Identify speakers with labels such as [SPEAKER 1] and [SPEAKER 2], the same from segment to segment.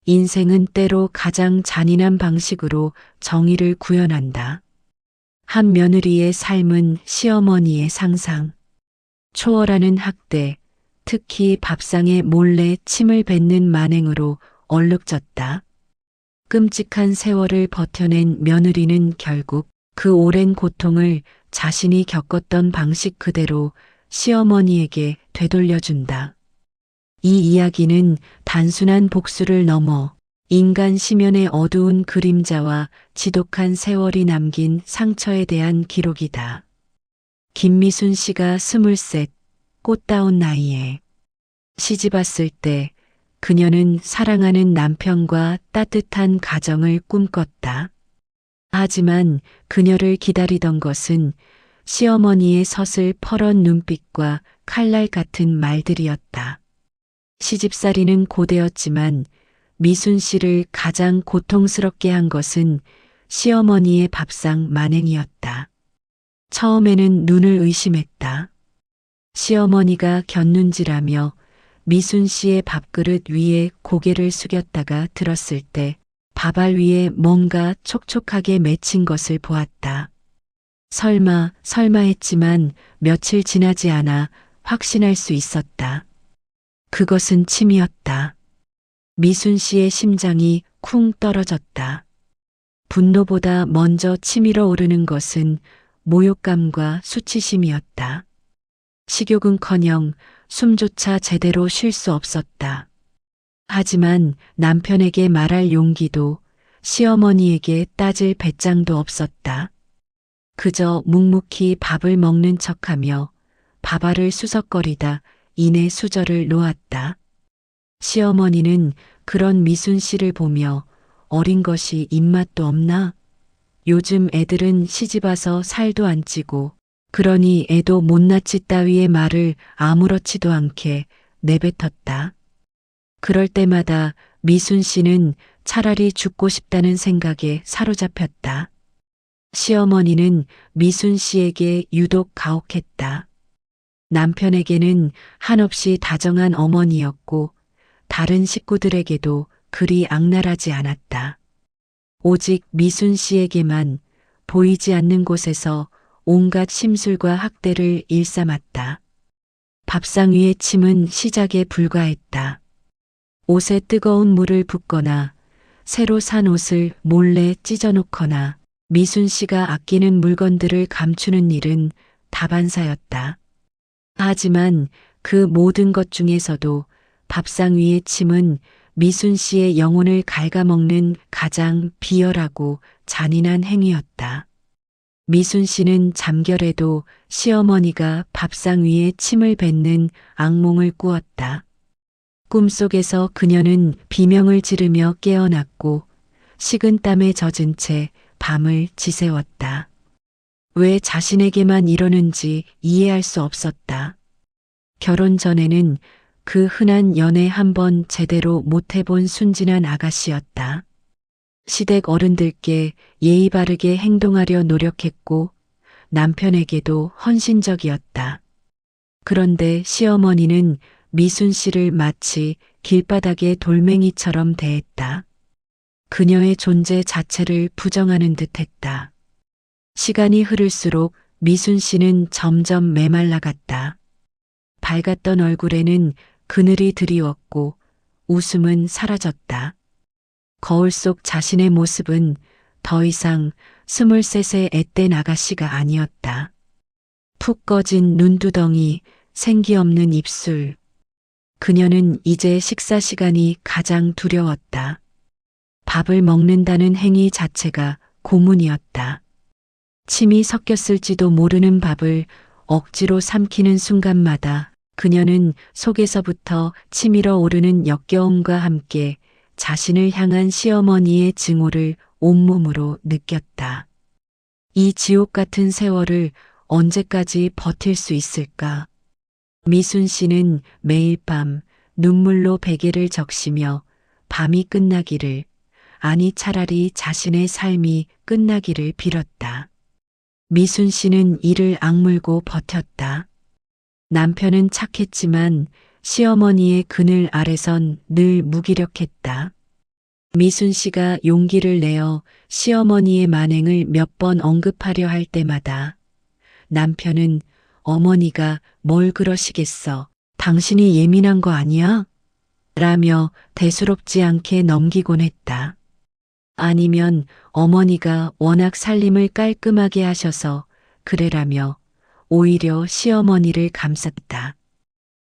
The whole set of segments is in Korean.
[SPEAKER 1] 인생은 때로 가장 잔인한 방식으로 정의를 구현한다. 한 며느리의 삶은 시어머니의 상상, 초월하는 학대, 특히 밥상에 몰래 침을 뱉는 만행으로 얼룩졌다. 끔찍한 세월을 버텨낸 며느리는 결국 그 오랜 고통을 자신이 겪었던 방식 그대로 시어머니에게 되돌려준다. 이 이야기는 단순한 복수를 넘어 인간 심연의 어두운 그림자와 지독한 세월이 남긴 상처에 대한 기록이다. 김미순 씨가 23, 꽃다운 나이에 시집 왔을 때 그녀는 사랑하는 남편과 따뜻한 가정을 꿈꿨다. 하지만 그녀를 기다리던 것은 시어머니의 서슬퍼런 눈빛과 칼날 같은 말들이었다. 시집살이는 고되었지만 미순 씨를 가장 고통스럽게 한 것은 시어머니의 밥상 만행이었다. 처음에는 눈을 의심했다. 시어머니가 곁눈질하며 미순 씨의 밥그릇 위에 고개를 숙였다가 들었을 때 밥알 위에 뭔가 촉촉하게 맺힌 것을 보았다. 설마 했지만 며칠 지나지 않아 확신할 수 있었다. 그것은 침이었다. 미순 씨의 심장이 쿵 떨어졌다. 분노보다 먼저 치밀어 오르는 것은 모욕감과 수치심이었다. 식욕은커녕 숨조차 제대로 쉴 수 없었다. 하지만 남편에게 말할 용기도 시어머니에게 따질 배짱도 없었다. 그저 묵묵히 밥을 먹는 척하며 밥알을 수석거리다 이내 수저를 놓았다. 시어머니는 그런 미순 씨를 보며 어린 것이 입맛도 없나? 요즘 애들은 시집와서 살도 안 찌고 그러니 애도 못났지 따위의 말을 아무렇지도 않게 내뱉었다. 그럴 때마다 미순 씨는 차라리 죽고 싶다는 생각에 사로잡혔다. 시어머니는 미순 씨에게 유독 가혹했다. 남편에게는 한없이 다정한 어머니였고 다른 식구들에게도 그리 악랄하지 않았다. 오직 미순 씨에게만 보이지 않는 곳에서 온갖 심술과 학대를 일삼았다. 밥상 위의 침은 시작에 불과했다. 옷에 뜨거운 물을 붓거나 새로 산 옷을 몰래 찢어놓거나 미순 씨가 아끼는 물건들을 감추는 일은 다반사였다. 하지만 그 모든 것 중에서도 밥상 위의 침은 미순 씨의 영혼을 갉아먹는 가장 비열하고 잔인한 행위였다. 미순 씨는 잠결에도 시어머니가 밥상 위에 침을 뱉는 악몽을 꾸었다. 꿈속에서 그녀는 비명을 지르며 깨어났고 식은땀에 젖은 채 밤을 지새웠다. 왜 자신에게만 이러는지 이해할 수 없었다. 결혼 전에는 그 흔한 연애 한 번 제대로 못 해본 순진한 아가씨였다. 시댁 어른들께 예의 바르게 행동하려 노력했고 남편에게도 헌신적이었다. 그런데 시어머니는 미순 씨를 마치 길바닥의 돌멩이처럼 대했다. 그녀의 존재 자체를 부정하는 듯했다. 시간이 흐를수록 미순 씨는 점점 메말라갔다. 밝았던 얼굴에는 그늘이 드리웠고 웃음은 사라졌다. 거울 속 자신의 모습은 더 이상 23의 앳된 아가씨가 아니었다. 푹 꺼진 눈두덩이, 생기 없는 입술. 그녀는 이제 식사 시간이 가장 두려웠다. 밥을 먹는다는 행위 자체가 고문이었다. 침이 섞였을지도 모르는 밥을 억지로 삼키는 순간마다 그녀는 속에서부터 치밀어 오르는 역겨움과 함께 자신을 향한 시어머니의 증오를 온몸으로 느꼈다. 이 지옥 같은 세월을 언제까지 버틸 수 있을까? 미순 씨는 매일 밤 눈물로 베개를 적시며 밤이 끝나기를, 아니 차라리 자신의 삶이 끝나기를 빌었다. 미순 씨는 이를 악물고 버텼다. 남편은 착했지만 시어머니의 그늘 아래선 늘 무기력했다. 미순 씨가 용기를 내어 시어머니의 만행을 몇 번 언급하려 할 때마다 남편은 어머니가 뭘 그러시겠어. 당신이 예민한 거 아니야? 라며 대수롭지 않게 넘기곤 했다. 아니면 어머니가 워낙 살림을 깔끔하게 하셔서 그래라며 오히려 시어머니를 감쌌다.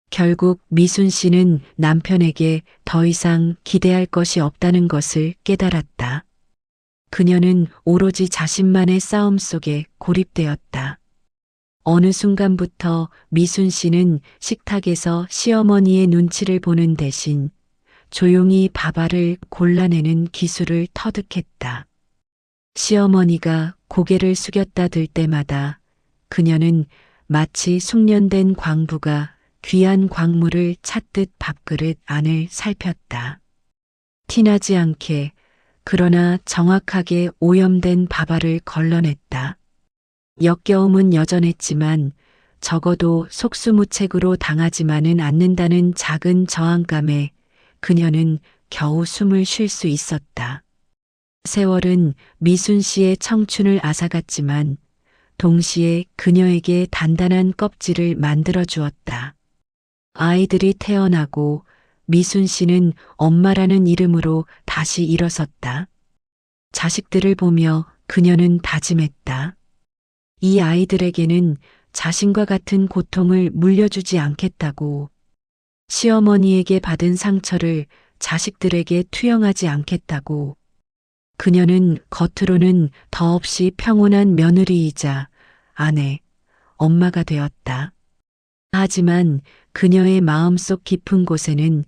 [SPEAKER 1] 결국 미순 씨는 남편에게 더 이상 기대할 것이 없다는 것을 깨달았다. 그녀는 오로지 자신만의 싸움 속에 고립되었다. 어느 순간부터 미순 씨는 식탁에서 시어머니의 눈치를 보는 대신 조용히 밥알을 골라내는 기술을 터득했다. 시어머니가 고개를 숙였다 들 때마다 그녀는 마치 숙련된 광부가 귀한 광물을 찾듯 밥그릇 안을 살폈다. 티나지 않게 그러나 정확하게 오염된 밥알을 걸러냈다. 역겨움은 여전했지만 적어도 속수무책으로 당하지만은 않는다는 작은 저항감에 그녀는 겨우 숨을 쉴 수 있었다. 세월은 미순 씨의 청춘을 앗아갔지만 동시에 그녀에게 단단한 껍질을 만들어 주었다. 아이들이 태어나고 미순 씨는 엄마라는 이름으로 다시 일어섰다. 자식들을 보며 그녀는 다짐했다. 이 아이들에게는 자신과 같은 고통을 물려주지 않겠다고. 시어머니에게 받은 상처를 자식들에게 투영하지 않겠다고. 그녀는 겉으로는 더없이 평온한 며느리이자 아내, 엄마가 되었다. 하지만 그녀의 마음속 깊은 곳에는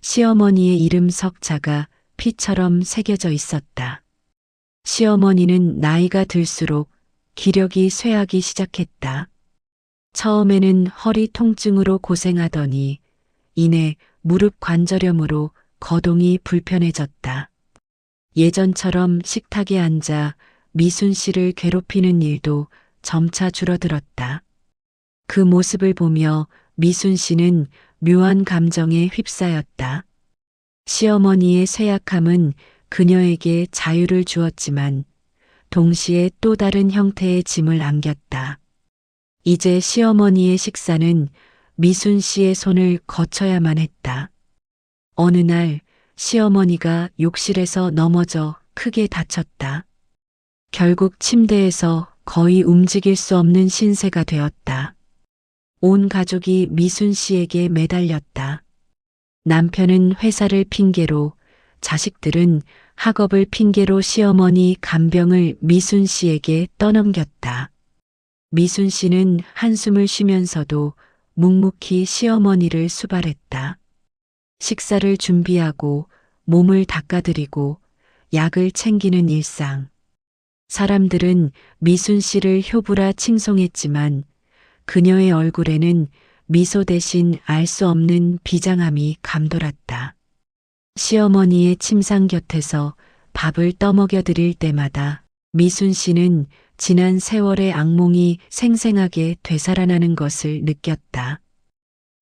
[SPEAKER 1] 시어머니의 이름 석자가 피처럼 새겨져 있었다. 시어머니는 나이가 들수록 기력이 쇠하기 시작했다. 처음에는 허리 통증으로 고생하더니 이내 무릎 관절염으로 거동이 불편해졌다. 예전처럼 식탁에 앉아 미순 씨를 괴롭히는 일도 점차 줄어들었다. 그 모습을 보며 미순 씨는 묘한 감정에 휩싸였다. 시어머니의 쇠약함은 그녀에게 자유를 주었지만 동시에 또 다른 형태의 짐을 안겼다. 이제 시어머니의 식사는 미순 씨의 손을 거쳐야만 했다. 어느 날 시어머니가 욕실에서 넘어져 크게 다쳤다. 결국 침대에서 거의 움직일 수 없는 신세가 되었다. 온 가족이 미순 씨에게 매달렸다. 남편은 회사를 핑계로, 자식들은 학업을 핑계로 시어머니 간병을 미순 씨에게 떠넘겼다. 미순 씨는 한숨을 쉬면서도 묵묵히 시어머니를 수발했다. 식사를 준비하고 몸을 닦아드리고 약을 챙기는 일상. 사람들은 미순 씨를 효부라 칭송했지만 그녀의 얼굴에는 미소 대신 알 수 없는 비장함이 감돌았다. 시어머니의 침상 곁에서 밥을 떠먹여 드릴 때마다 미순 씨는 지난 세월의 악몽이 생생하게 되살아나는 것을 느꼈다.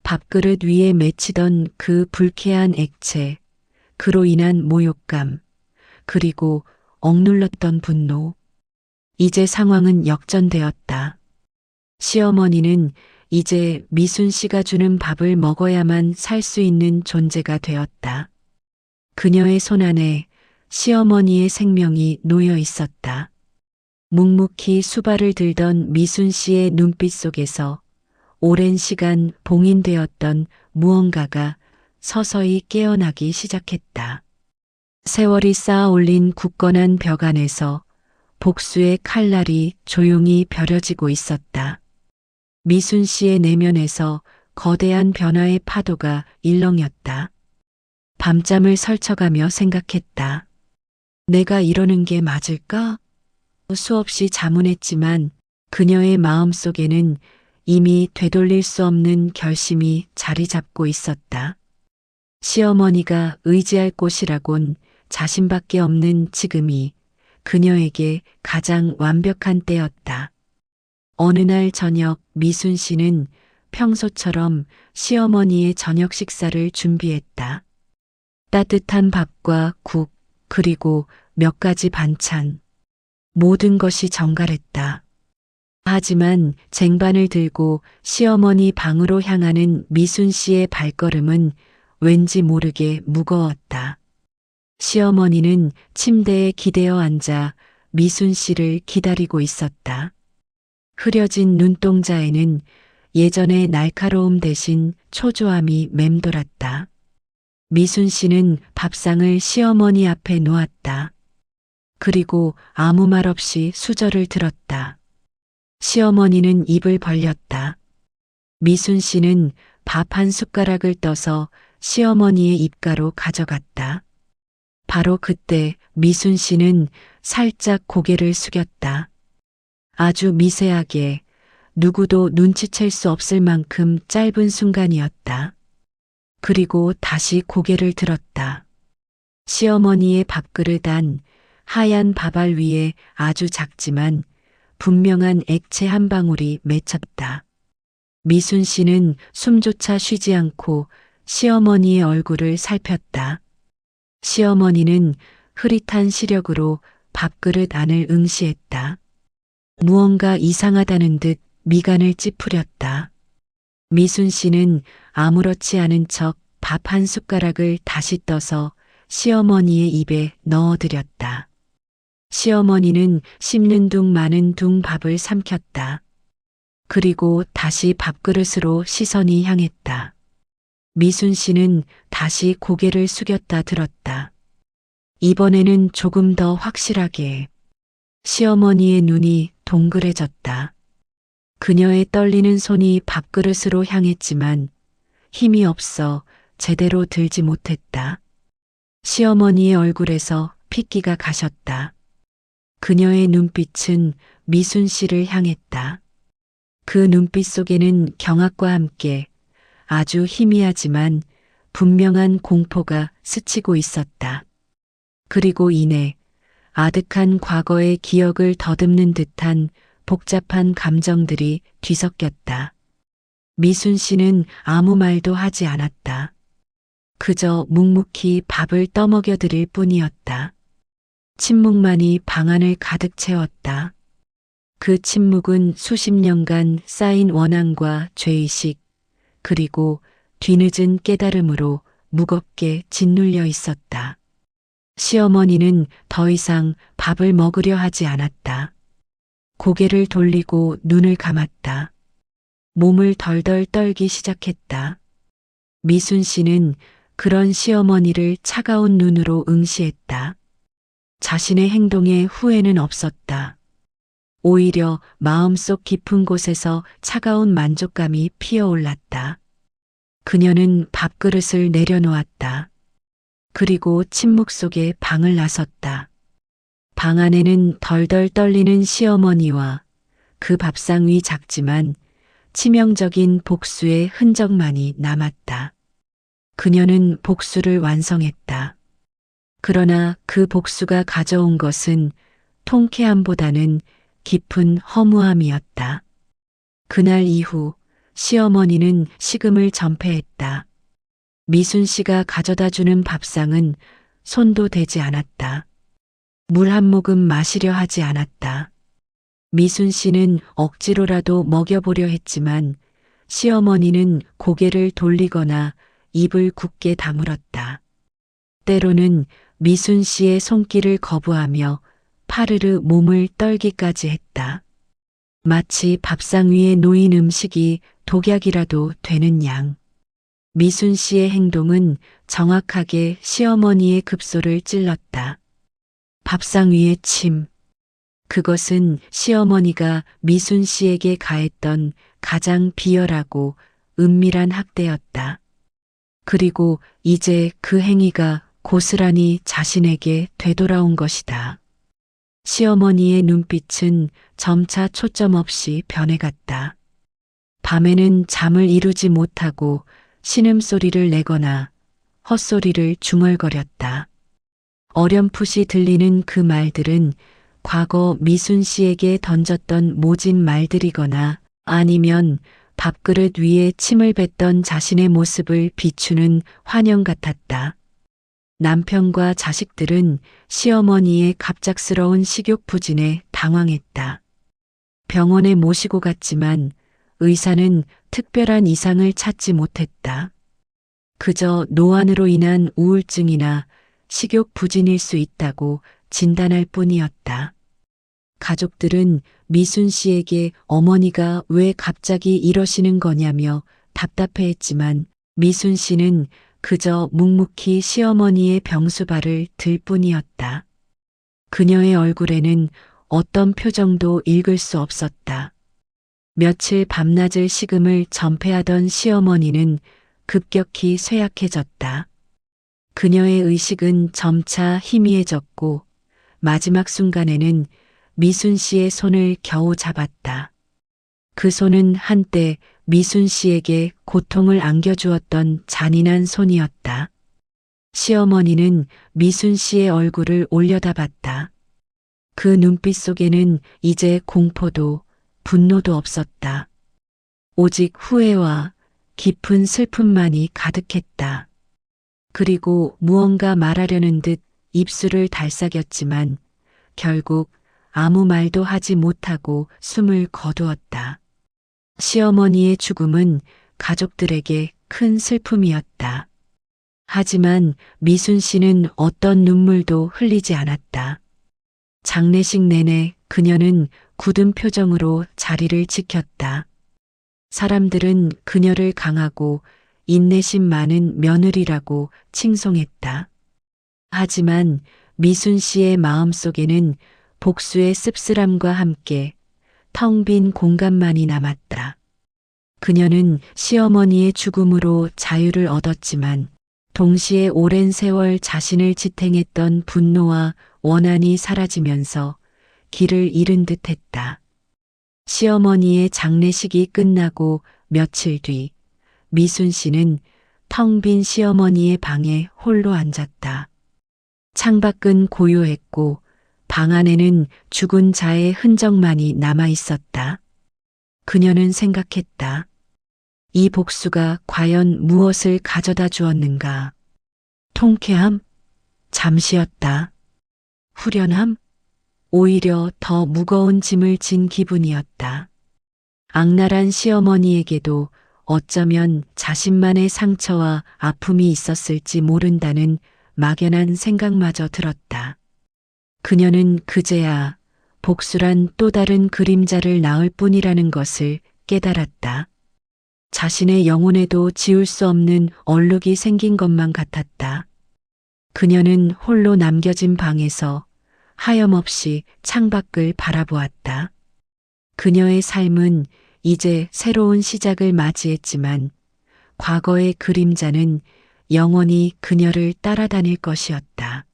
[SPEAKER 1] 밥그릇 위에 맺히던 그 불쾌한 액체, 그로 인한 모욕감, 그리고 억눌렀던 분노. 이제 상황은 역전되었다. 시어머니는 이제 미순 씨가 주는 밥을 먹어야만 살 수 있는 존재가 되었다. 그녀의 손안에 시어머니의 생명이 놓여 있었다. 묵묵히 수발을 들던 미순 씨의 눈빛 속에서 오랜 시간 봉인되었던 무언가가 서서히 깨어나기 시작했다. 세월이 쌓아 올린 굳건한 벽 안에서 복수의 칼날이 조용히 벼려지고 있었다. 미순 씨의 내면에서 거대한 변화의 파도가 일렁였다. 밤잠을 설쳐가며 생각했다. 내가 이러는 게 맞을까? 수없이 자문했지만 그녀의 마음속에는 이미 되돌릴 수 없는 결심이 자리 잡고 있었다. 시어머니가 의지할 곳이라곤 자신밖에 없는 지금이 그녀에게 가장 완벽한 때였다. 어느 날 저녁 미순 씨는 평소처럼 시어머니의 저녁 식사를 준비했다. 따뜻한 밥과 국, 그리고 몇 가지 반찬. 모든 것이 정갈했다. 하지만 쟁반을 들고 시어머니 방으로 향하는 미순 씨의 발걸음은 왠지 모르게 무거웠다. 시어머니는 침대에 기대어 앉아 미순 씨를 기다리고 있었다. 흐려진 눈동자에는 예전의 날카로움 대신 초조함이 맴돌았다. 미순 씨는 밥상을 시어머니 앞에 놓았다. 그리고 아무 말 없이 수저를 들었다. 시어머니는 입을 벌렸다. 미순 씨는 밥 한 숟가락을 떠서 시어머니의 입가로 가져갔다. 바로 그때 미순 씨는 살짝 고개를 숙였다. 아주 미세하게, 누구도 눈치챌 수 없을 만큼 짧은 순간이었다. 그리고 다시 고개를 들었다. 시어머니의 밥그릇 안 하얀 밥알 위에 아주 작지만 분명한 액체 한 방울이 맺혔다. 미순 씨는 숨조차 쉬지 않고 시어머니의 얼굴을 살폈다. 시어머니는 흐릿한 시력으로 밥그릇 안을 응시했다. 무언가 이상하다는 듯 미간을 찌푸렸다. 미순 씨는 아무렇지 않은 척 밥 한 숟가락을 다시 떠서 시어머니의 입에 넣어드렸다. 시어머니는 씹는 둥 마는 둥 밥을 삼켰다. 그리고 다시 밥그릇으로 시선이 향했다. 미순 씨는 다시 고개를 숙였다 들었다. 이번에는 조금 더 확실하게. 시어머니의 눈이 동그래졌다. 그녀의 떨리는 손이 밥그릇으로 향했지만 힘이 없어 제대로 들지 못했다. 시어머니의 얼굴에서 핏기가 가셨다. 그녀의 눈빛은 미순 씨를 향했다. 그 눈빛 속에는 경악과 함께 아주 희미하지만 분명한 공포가 스치고 있었다. 그리고 이내 아득한 과거의 기억을 더듬는 듯한 복잡한 감정들이 뒤섞였다. 미순 씨는 아무 말도 하지 않았다. 그저 묵묵히 밥을 떠먹여 드릴 뿐이었다. 침묵만이 방안을 가득 채웠다. 그 침묵은 수십 년간 쌓인 원한과 죄의식, 그리고 뒤늦은 깨달음으로 무겁게 짓눌려 있었다. 시어머니는 더 이상 밥을 먹으려 하지 않았다. 고개를 돌리고 눈을 감았다. 몸을 덜덜 떨기 시작했다. 미순 씨는 그런 시어머니를 차가운 눈으로 응시했다. 자신의 행동에 후회는 없었다. 오히려 마음속 깊은 곳에서 차가운 만족감이 피어올랐다. 그녀는 밥그릇을 내려놓았다. 그리고 침묵 속에 방을 나섰다. 방 안에는 덜덜 떨리는 시어머니와 그 밥상 위 작지만 치명적인 복수의 흔적만이 남았다. 그녀는 복수를 완성했다. 그러나 그 복수가 가져온 것은 통쾌함보다는 깊은 허무함이었다. 그날 이후 시어머니는 식음을 전폐했다. 미순 씨가 가져다 주는 밥상은 손도 대지 않았다. 물 한 모금 마시려 하지 않았다. 미순 씨는 억지로라도 먹여보려 했지만 시어머니는 고개를 돌리거나 입을 굳게 다물었다. 때로는 미순 씨의 손길을 거부하며 파르르 몸을 떨기까지 했다. 마치 밥상 위에 놓인 음식이 독약이라도 되는 양. 미순 씨의 행동은 정확하게 시어머니의 급소를 찔렀다. 밥상 위의 침. 그것은 시어머니가 미순 씨에게 가했던 가장 비열하고 은밀한 학대였다. 그리고 이제 그 행위가 고스란히 자신에게 되돌아온 것이다. 시어머니의 눈빛은 점차 초점 없이 변해갔다. 밤에는 잠을 이루지 못하고 신음소리를 내거나 헛소리를 중얼거렸다. 어렴풋이 들리는 그 말들은 과거 미순 씨에게 던졌던 모진 말들이거나 아니면 밥그릇 위에 침을 뱉던 자신의 모습을 비추는 환영 같았다. 남편과 자식들은 시어머니의 갑작스러운 식욕 부진에 당황했다. 병원에 모시고 갔지만 의사는 특별한 이상을 찾지 못했다. 그저 노안으로 인한 우울증이나 식욕 부진일 수 있다고 진단할 뿐이었다. 가족들은 미순 씨에게 어머니가 왜 갑자기 이러시는 거냐며 답답해했지만 미순 씨는 그저 묵묵히 시어머니의 병수발을 들 뿐이었다. 그녀의 얼굴에는 어떤 표정도 읽을 수 없었다. 며칠 밤낮을 식음을 전폐하던 시어머니는 급격히 쇠약해졌다. 그녀의 의식은 점차 희미해졌고 마지막 순간에는 미순 씨의 손을 겨우 잡았다. 그 손은 한때 미순 씨에게 고통을 안겨주었던 잔인한 손이었다. 시어머니는 미순 씨의 얼굴을 올려다봤다. 그 눈빛 속에는 이제 공포도 분노도 없었다. 오직 후회와 깊은 슬픔만이 가득했다. 그리고 무언가 말하려는 듯 입술을 달싹였지만 결국 아무 말도 하지 못하고 숨을 거두었다. 시어머니의 죽음은 가족들에게 큰 슬픔이었다. 하지만 미순 씨는 어떤 눈물도 흘리지 않았다. 장례식 내내 그녀는 굳은 표정으로 자리를 지켰다. 사람들은 그녀를 강하고 인내심 많은 며느리라고 칭송했다. 하지만 미순 씨의 마음속에는 복수의 씁쓸함과 함께 텅 빈 공간만이 남았다. 그녀는 시어머니의 죽음으로 자유를 얻었지만 동시에 오랜 세월 자신을 지탱했던 분노와 원한이 사라지면서 길을 잃은 듯했다. 시어머니의 장례식이 끝나고 며칠 뒤 미순 씨는 텅 빈 시어머니의 방에 홀로 앉았다. 창밖은 고요했고 방 안에는 죽은 자의 흔적만이 남아 있었다. 그녀는 생각했다. 이 복수가 과연 무엇을 가져다 주었는가? 통쾌함? 잠시였다. 후련함? 오히려 더 무거운 짐을 진 기분이었다. 악랄한 시어머니에게도 어쩌면 자신만의 상처와 아픔이 있었을지 모른다는 막연한 생각마저 들었다. 그녀는 그제야 복수란 또 다른 그림자를 낳을 뿐이라는 것을 깨달았다. 자신의 영혼에도 지울 수 없는 얼룩이 생긴 것만 같았다. 그녀는 홀로 남겨진 방에서 하염없이 창밖을 바라보았다. 그녀의 삶은 이제 새로운 시작을 맞이했지만 과거의 그림자는 영원히 그녀를 따라다닐 것이었다.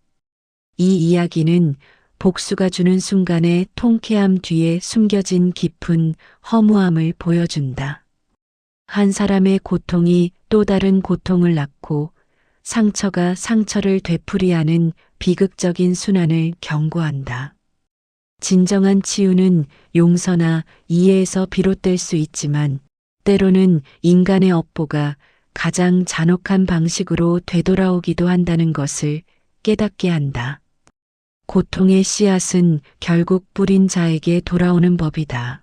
[SPEAKER 1] 이 이야기는 복수가 주는 순간의 통쾌함 뒤에 숨겨진 깊은 허무함을 보여준다. 한 사람의 고통이 또 다른 고통을 낳고 상처가 상처를 되풀이하는 비극적인 순환을 경고한다. 진정한 치유는 용서나 이해에서 비롯될 수 있지만 때로는 인간의 업보가 가장 잔혹한 방식으로 되돌아오기도 한다는 것을 깨닫게 한다. 고통의 씨앗은 결국 뿌린 자에게 돌아오는 법이다.